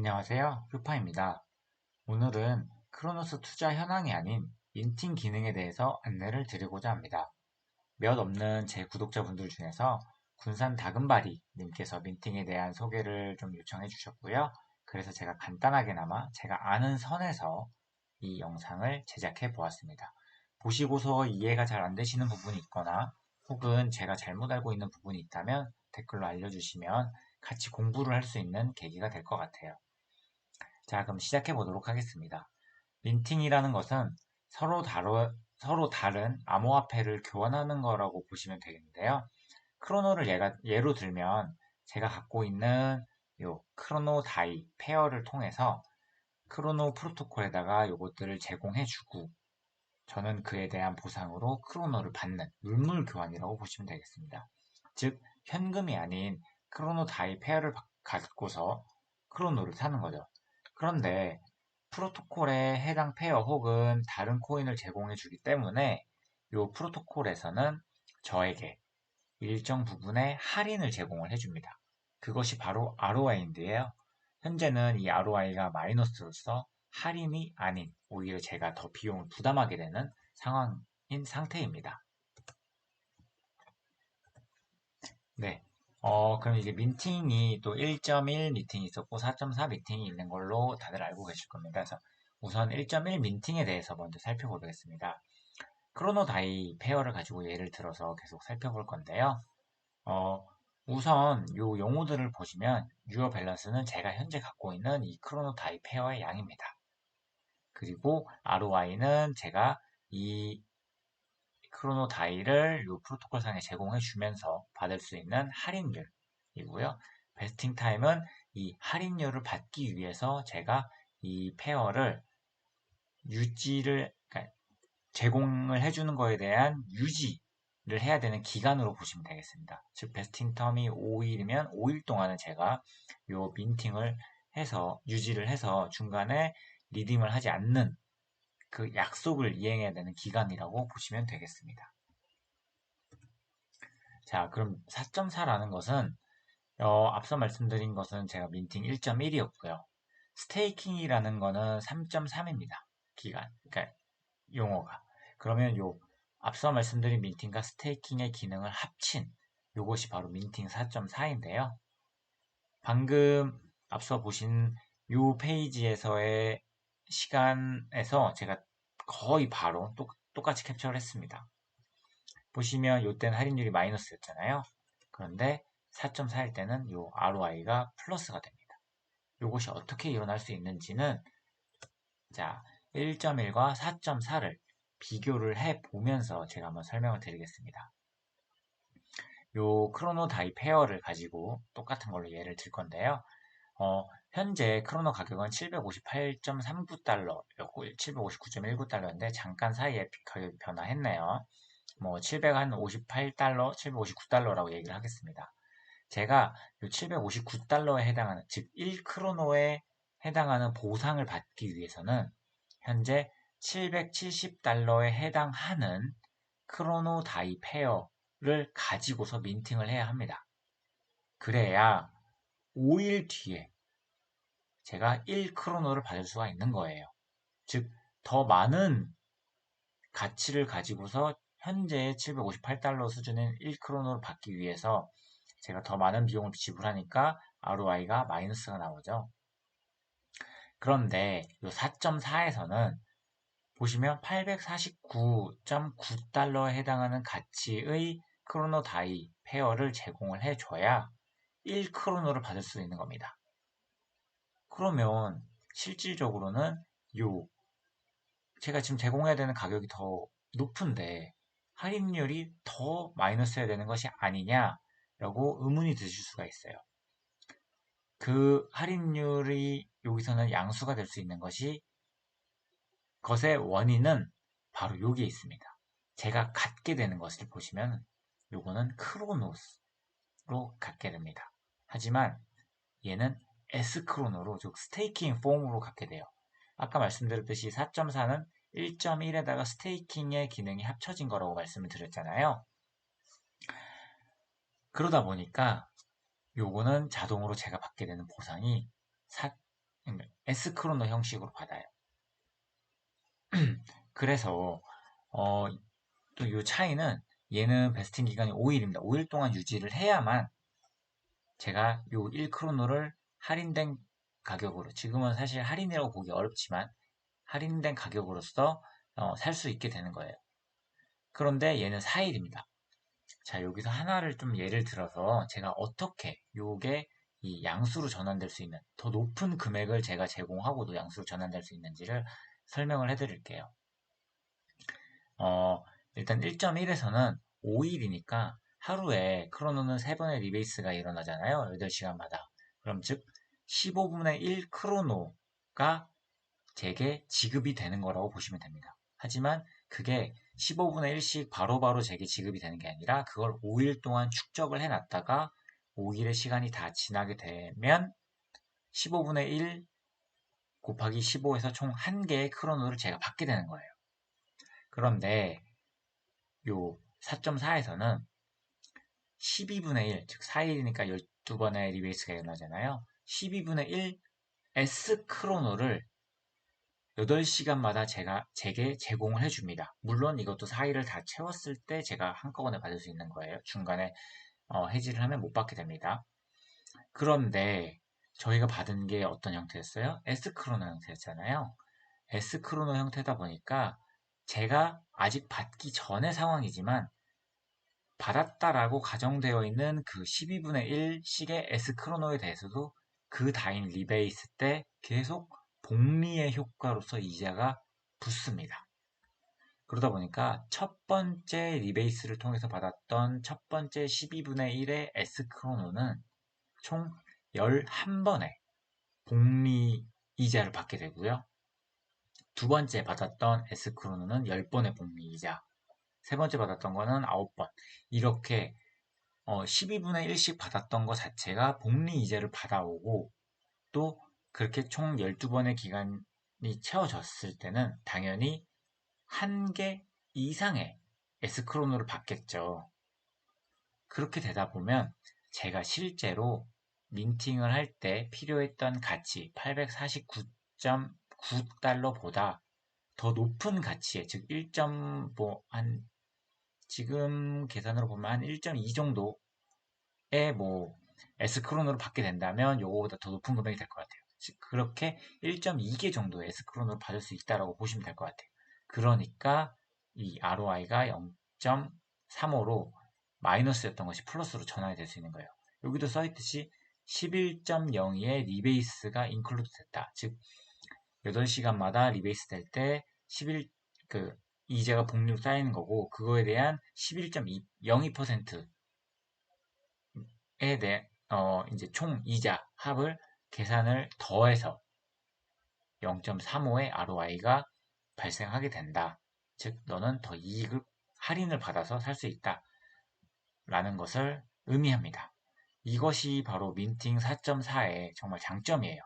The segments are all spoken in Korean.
안녕하세요. 휴파입니다. 오늘은 크로노스 투자 현황이 아닌 민팅 기능에 대해서 안내를 드리고자 합니다. 몇 없는 제 구독자분들 중에서 군산 다금바리 님께서 민팅에 대한 소개를 좀 요청해 주셨고요. 그래서 제가 간단하게나마 제가 아는 선에서 이 영상을 제작해 보았습니다. 보시고서 이해가 잘 안 되시는 부분이 있거나 혹은 제가 잘못 알고 있는 부분이 있다면 댓글로 알려주시면 같이 공부를 할 수 있는 계기가 될 것 같아요. 자, 그럼 시작해 보도록 하겠습니다. 민팅이라는 것은 서로 다른 암호화폐를 교환하는 거라고 보시면 되겠는데요. 크로노를 예로 들면 제가 갖고 있는 요 크로노 다이 페어를 통해서 크로노 프로토콜에다가 요것들을 제공해주고 저는 그에 대한 보상으로 크로노를 받는 물물 교환이라고 보시면 되겠습니다. 즉 현금이 아닌 크로노 다이 페어를 갖고서 크로노를 사는 거죠. 그런데 프로토콜에 해당 페어 혹은 다른 코인을 제공해 주기 때문에 이 프로토콜에서는 저에게 일정 부분의 할인을 제공을 해줍니다. 그것이 바로 ROI인데요. 현재는 이 ROI가 마이너스로서 할인이 아닌 오히려 제가 더 비용을 부담하게 되는 상황인 상태입니다. 네. 그럼 이제 민팅이 또 1.1 미팅이 있었고 4.4 미팅이 있는 걸로 다들 알고 계실 겁니다. 그래서 우선 1.1 민팅에 대해서 먼저 살펴보겠습니다. 크로노 다이 페어를 가지고 예를 들어서 계속 살펴볼 건데요. 어, 우선 요 용어들을 보시면 유어 밸런스는 제가 현재 갖고 있는 이 크로노 다이 페어의 양입니다. 그리고 ROI는 제가 이 크로노 다이를 요 프로토콜 상에 제공해 주면서 받을 수 있는 할인율이고요. 베스팅 타임은 이 할인율을 받기 위해서 제가 이 페어를 그러니까 제공을 해주는 거에 대한 유지를 해야 되는 기간으로 보시면 되겠습니다. 즉, 베스팅 텀이 5일이면 5일 동안은 제가 요 민팅을 해서, 유지를 해서 중간에 리딤을 하지 않는 그 약속을 이행해야 되는 기간이라고 보시면 되겠습니다. 자, 그럼 4.4라는 것은, 앞서 말씀드린 것은 제가 민팅 1.1이었고요. 스테이킹이라는 거는 3.3입니다. 기간. 그러니까 용어가. 그러면 요 앞서 말씀드린 민팅과 스테이킹의 기능을 합친 요것이 바로 민팅 4.4인데요. 방금 앞서 보신 요 페이지에서의 시간에서 제가 거의 바로 똑같이 캡처를 했습니다. 보시면 요때는 할인율이 마이너스였잖아요. 그런데 4.4일 때는 요 ROI가 플러스가 됩니다. 요것이 어떻게 일어날 수 있는지는 자, 1.1과 4.4를 비교를 해 보면서 제가 한번 설명을 드리겠습니다. 요 크로노 다이 페어를 가지고 똑같은 걸로 예를 들 건데요. 현재 크로노 가격은 758.39달러였고 759.19달러인데 잠깐 사이에 가격이 변화했네요. 뭐 758달러, 759달러라고 얘기를 하겠습니다. 제가 이 759달러에 해당하는 즉 1크로노에 해당하는 보상을 받기 위해서는 현재 770달러에 해당하는 크로노 다이 페어를 가지고서 민팅을 해야 합니다. 그래야 5일 뒤에 제가 1크로노를 받을 수가 있는 거예요. 즉, 더 많은 가치를 가지고서 현재 758달러 수준인 1크로노를 받기 위해서 제가 더 많은 비용을 지불하니까 ROI가 마이너스가 나오죠. 그런데 이 4.4에서는 보시면 849.9달러에 해당하는 가치의 크로노 다이 페어를 제공을 해줘야 1크로노를 받을 수 있는 겁니다. 그러면 실질적으로는 요 제가 지금 제공해야 되는 가격이 더 높은데 할인율이 더 마이너스여야 되는 것이 아니냐라고 의문이 드실 수가 있어요. 그 할인율이 여기서는 양수가 될 수 있는 것의 원인은 바로 여기에 있습니다. 제가 갖게 되는 것을 보시면 요거는 크로노스로 갖게 됩니다. 하지만 얘는 S크로노로 즉 스테이킹 폼으로 갖게 돼요. 아까 말씀드렸듯이 4.4는 1.1에다가 스테이킹의 기능이 합쳐진 거라고 말씀을 드렸잖아요. 그러다 보니까 요거는 자동으로 제가 받게 되는 보상이 S크로노 형식으로 받아요. 그래서 또 이 차이는 얘는 베스팅 기간이 5일입니다. 5일 동안 유지를 해야만 제가 요 1크로노를 할인된 가격으로, 지금은 사실 할인이라고 보기 어렵지만 할인된 가격으로서 살 수 있게 되는 거예요. 그런데 얘는 4일입니다. 자, 여기서 하나를 좀 예를 들어서 제가 어떻게 요게 이 양수로 전환될 수 있는 더 높은 금액을 제가 제공하고도 양수로 전환될 수 있는지를 설명을 해드릴게요. 일단 1.1에서는 5일이니까 하루에 크로노는 3번의 리베이스가 일어나잖아요. 8시간마다. 그럼 즉 15분의 1 크로노가 제게 지급이 되는 거라고 보시면 됩니다. 하지만 그게 15분의 1씩 바로바로 제게 지급이 되는 게 아니라 그걸 5일 동안 축적을 해놨다가 5일의 시간이 다 지나게 되면 15분의 1 곱하기 15에서 총 1개의 크로노를 제가 받게 되는 거예요. 그런데 요 4.4에서는 12분의 1, 즉 4일이니까 12번의 리베이스가 일어나잖아요. 12분의 1 S 크로노를 8시간마다 제게 제공을 해줍니다. 물론 이것도 4일을 다 채웠을 때 제가 한꺼번에 받을 수 있는 거예요. 중간에 해지를 하면 못 받게 됩니다. 그런데 저희가 받은 게 어떤 형태였어요? S크로노 형태였잖아요. S크로노 형태다 보니까 제가 아직 받기 전의 상황이지만 받았다라고 가정되어 있는 그 12분의 1씩의 S크로노에 대해서도 그 다인 리베이스 때 계속 복리의 효과로서 이자가 붙습니다. 그러다 보니까 첫 번째 리베이스를 통해서 받았던 첫 번째 12분의 1의 S크로노는 총 11번의 복리 이자를 받게 되고요. 두 번째 받았던 S크로노는 10번의 복리 이자, 세 번째 받았던 거는 9번. 이렇게 12분의 1씩 받았던 것 자체가 복리 이자를 받아오고 또 그렇게 총 12번의 기간이 채워졌을 때는 당연히 한 개 이상의 S크로노를 받겠죠. 그렇게 되다 보면 제가 실제로 민팅을 할 때 필요했던 가치 849.9달러보다 더 높은 가치에, 즉 1.한 지금 계산으로 보면 한 1.2 정도의 뭐 S크로노를 받게 된다면 요거보다 더 높은 금액이 될 것 같아요. 즉 그렇게 1.2개 정도의 S크로노를 받을 수 있다라고 보시면 될 것 같아요. 그러니까 이 ROI가 0.35로 마이너스였던 것이 플러스로 전환이 될 수 있는 거예요. 여기도 써있듯이 11.02의 리베이스가 인클루드 됐다. 즉 8시간마다 리베이스 될 때 11, 이자가 복리로 쌓이는 거고, 그거에 대한 11.02%에 대한, 이제 총 이자 합을 계산을 더해서 0.35의 ROI가 발생하게 된다. 즉, 너는 더 이익을, 할인을 받아서 살 수 있다. 라는 것을 의미합니다. 이것이 바로 민팅 4.4의 정말 장점이에요.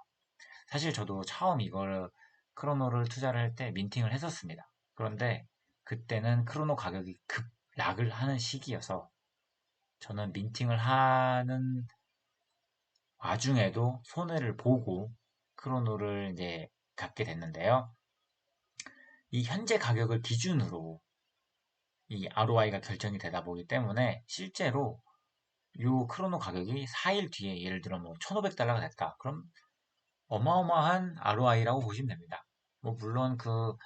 사실 저도 처음 이걸 크로노를 투자를 할 때 민팅을 했었습니다. 그런데 그때는 크로노 가격이 급락을 하는 시기여서 저는 민팅을 하는 와중에도 손해를 보고 크로노를 이제 갖게 됐는데요. 이 현재 가격을 기준으로 이 ROI가 결정이 되다 보기 때문에 실제로 이 크로노 가격이 4일 뒤에 예를 들어 뭐 1,500달러가 됐다. 그럼 어마어마한 ROI라고 보시면 됩니다. 뭐 물론 그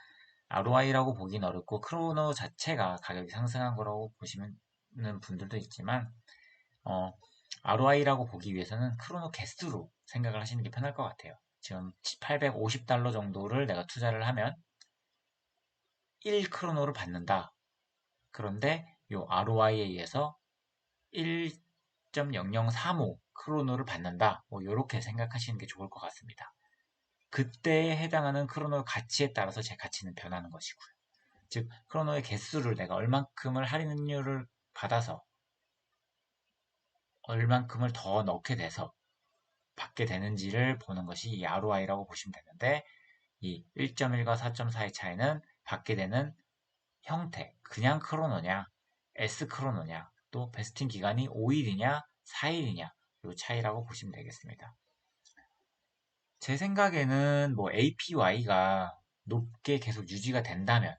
ROI라고 보기는 어렵고 크로노 자체가 가격이 상승한 거라고 보시는 분들도 있지만 ROI라고 보기 위해서는 크로노 개수로 생각을 하시는 게 편할 것 같아요. 지금 850달러 정도를 내가 투자를 하면 1크로노를 받는다. 그런데 이 ROI에 의해서 1.0035 크로노를 받는다. 뭐 이렇게 생각하시는 게 좋을 것 같습니다. 그때에 해당하는 크로노 가치에 따라서 제 가치는 변하는 것이고요. 즉 크로노의 개수를 내가 얼만큼을 할인율을 받아서 얼만큼을 더 넣게 돼서 받게 되는지를 보는 것이 이 ROI라고 보시면 되는데, 이 1.1과 4.4의 차이는 받게 되는 형태, 그냥 크로노냐, S 크로노냐, 또 베스팅 기간이 5일이냐, 4일이냐, 이 차이라고 보시면 되겠습니다. 제 생각에는 뭐 APY가 높게 계속 유지가 된다면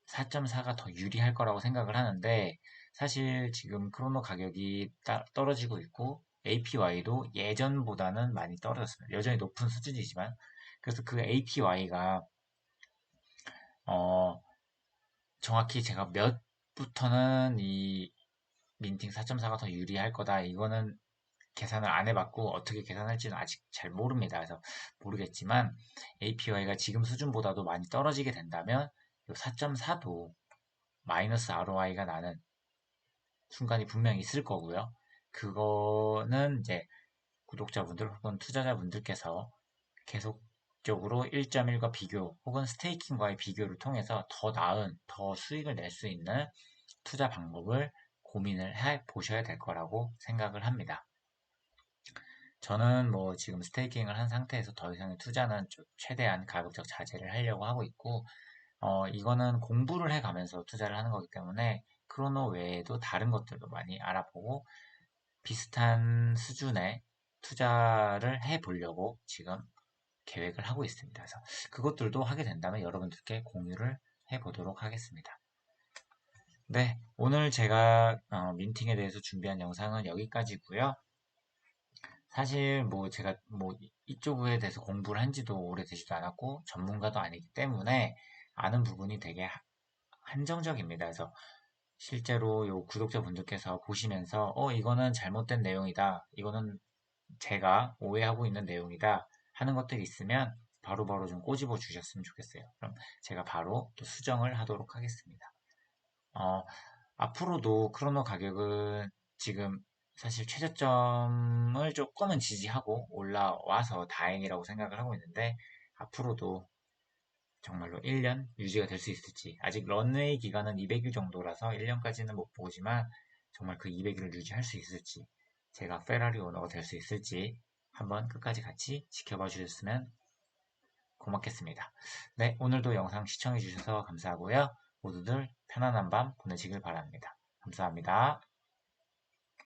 4.4가 더 유리할 거라고 생각을 하는데 사실 지금 크로노 가격이 떨어지고 있고 APY도 예전보다는 많이 떨어졌습니다. 여전히 높은 수준이지만 그래서 그 APY가 정확히 제가 몇부터는 이 민팅 4.4가 더 유리할 거다. 이거는 계산을 안 해봤고 어떻게 계산할지는 아직 잘 모릅니다. 그래서 모르겠지만 APY가 지금 수준보다도 많이 떨어지게 된다면 4.4도 마이너스 ROI가 나는 순간이 분명히 있을 거고요. 그거는 이제 구독자분들 혹은 투자자분들께서 계속적으로 1.1과 비교 혹은 스테이킹과의 비교를 통해서 더 나은, 더 수익을 낼 수 있는 투자 방법을 고민을 해 보셔야 될 거라고 생각을 합니다. 저는 뭐 지금 스테이킹을 한 상태에서 더 이상의 투자는 좀 최대한 가급적 자제를 하려고 하고 있고, 이거는 공부를 해가면서 투자를 하는 거기 때문에 크로노 외에도 다른 것들도 많이 알아보고 비슷한 수준의 투자를 해보려고 지금 계획을 하고 있습니다. 그래서 그것들도 하게 된다면 여러분들께 공유를 해보도록 하겠습니다. 네, 오늘 제가 민팅에 대해서 준비한 영상은 여기까지고요. 사실 뭐 제가 뭐 이쪽에 대해서 공부를 한 지도 오래되지도 않았고 전문가도 아니기 때문에 아는 부분이 되게 한정적입니다. 그래서 실제로 요 구독자분들께서 보시면서 이거는 잘못된 내용이다. 이거는 제가 오해하고 있는 내용이다. 하는 것들이 있으면 바로바로 좀 꼬집어 주셨으면 좋겠어요. 그럼 제가 바로 또 수정을 하도록 하겠습니다. 어, 앞으로도 크로노 가격은 지금 사실 최저점을 조금은 지지하고 올라와서 다행이라고 생각을 하고 있는데 앞으로도 정말로 1년 유지가 될 수 있을지 아직 런웨이 기간은 200일 정도라서 1년까지는 못 보지만 정말 그 200일을 유지할 수 있을지 제가 페라리 오너가 될 수 있을지 한번 끝까지 같이 지켜봐 주셨으면 고맙겠습니다. 네, 오늘도 영상 시청해 주셔서 감사하고요. 모두들 편안한 밤 보내시길 바랍니다. 감사합니다.